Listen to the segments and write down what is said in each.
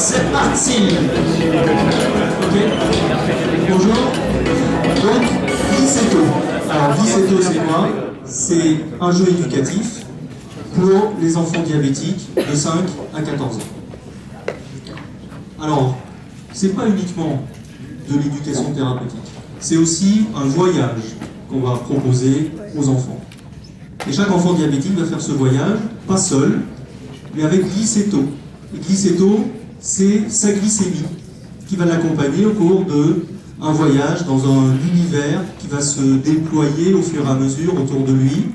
c'est parti. Ok. Bonjour. Donc, Glissetto. Alors, Glissetto, c'est quoi? C'est un jeu éducatif pour les enfants diabétiques de 5 à 14 ans. Alors, c'est pas uniquement de l'éducation thérapeutique, c'est aussi un voyage qu'on va proposer aux enfants. Et chaque enfant diabétique va faire ce voyage, pas seul, mais avec Glissetto. Et Glissetto, c'est sa glycémie qui va l'accompagner au cours d'un voyage dans un univers qui va se déployer au fur et à mesure autour de lui,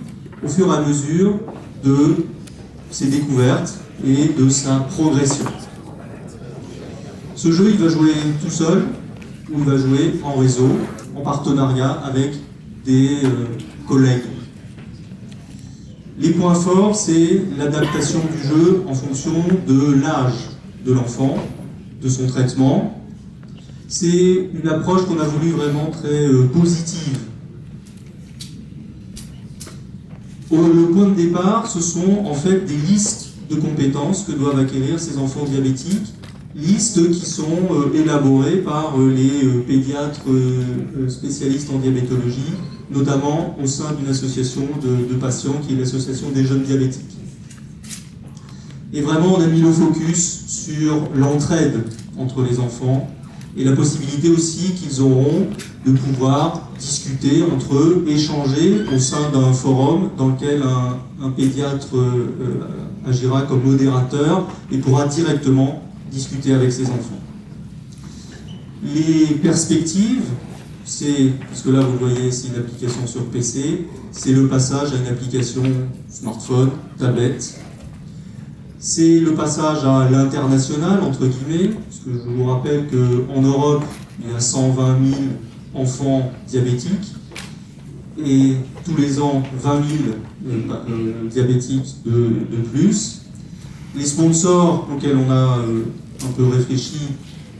au fur et à mesure de ses découvertes et de sa progression. Ce jeu, il va jouer tout seul ou il va jouer en réseau, en partenariat avec des collègues. Les points forts, c'est l'adaptation du jeu en fonction de l'âge de l'enfant, de son traitement. C'est une approche qu'on a voulu vraiment très positive. Le point de départ, ce sont en fait des listes de compétences que doivent acquérir ces enfants diabétiques, listes qui sont élaborées par les pédiatres spécialistes en diabétologie, notamment au sein d'une association de patients qui est l'association des jeunes diabétiques. Et vraiment, on a mis le focus sur l'entraide entre les enfants et la possibilité aussi qu'ils auront de pouvoir discuter entre eux, échanger au sein d'un forum dans lequel un pédiatre agira comme modérateur et pourra directement discuter avec ses enfants. Les perspectives, c'est, puisque là vous le voyez, c'est une application sur PC, c'est le passage à une application smartphone, tablette. C'est le passage à l'international, entre guillemets, puisque je vous rappelle qu'en Europe, il y a 120 000 enfants diabétiques, et tous les ans, 20 000 diabétiques de plus. Les sponsors auxquels on a un peu réfléchi,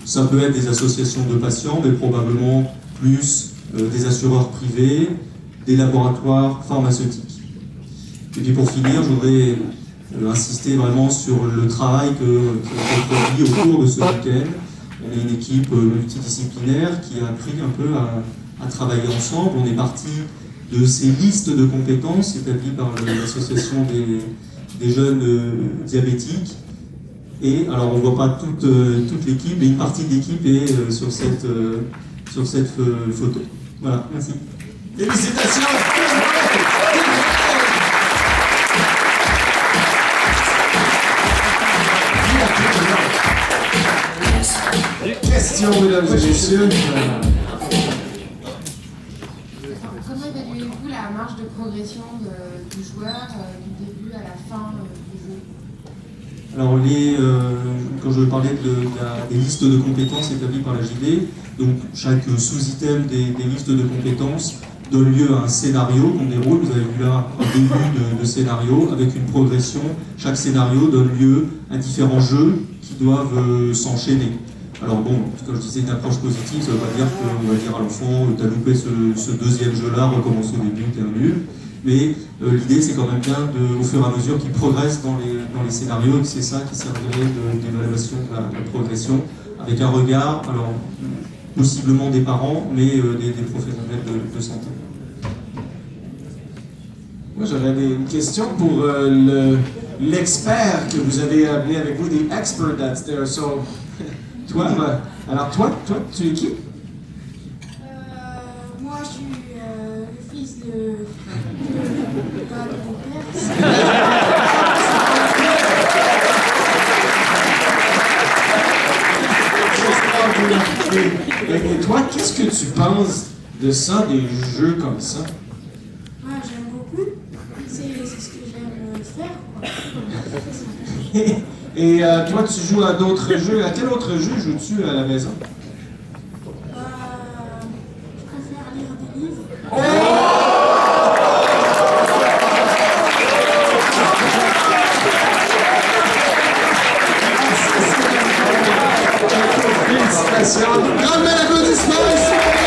ça peut être des associations de patients, mais probablement plus des assureurs privés, des laboratoires pharmaceutiques. Et puis pour finir, je voudrais insister vraiment sur le travail qui a été produit au cours de ce week-end. On est une équipe multidisciplinaire qui a appris un peu à travailler ensemble. On est parti de ces listes de compétences établies par l'association des jeunes diabétiques. Et alors on ne voit pas toute l'équipe, mais une partie de l'équipe est sur cette photo. Voilà, merci. Félicitations! Question, mesdames et messieurs. Comment évaluez-vous la marge de progression du joueur du début à la fin du jeu? Alors, quand je parlais des listes de compétences établies par la JD, donc chaque sous-item des listes de compétences donne lieu à un scénario qu'on déroule. Vous avez vu là un début de scénario avec une progression. Chaque scénario donne lieu à différents jeux qui doivent s'enchaîner. Alors bon, comme je disais, une approche positive, ça ne veut pas dire qu'on va dire à l'enfant « t'as loupé ce deuxième jeu-là, recommence au début, t'es un nul ». Mais l'idée, c'est quand même bien, au fur et à mesure qu'il progresse dans les scénarios, et que c'est ça qui servirait d'évaluation de la progression, avec un regard, alors possiblement des parents, mais des professionnels de santé. Moi, j'aurais une question pour l'expert que vous avez amené avec vous, the expert that's there. So, toi, tu es qui? Moi, je suis le fils de mon père. Et toi, qu'est-ce que tu penses de ça, des jeux comme ça? Moi, j'aime beaucoup. C'est ce que j'aime faire. Et toi, tu joues à d'autres jeux. À quel autre jeu joues-tu à la maison? Je préfère lire des livres. Félicitations! Grand applaudissement!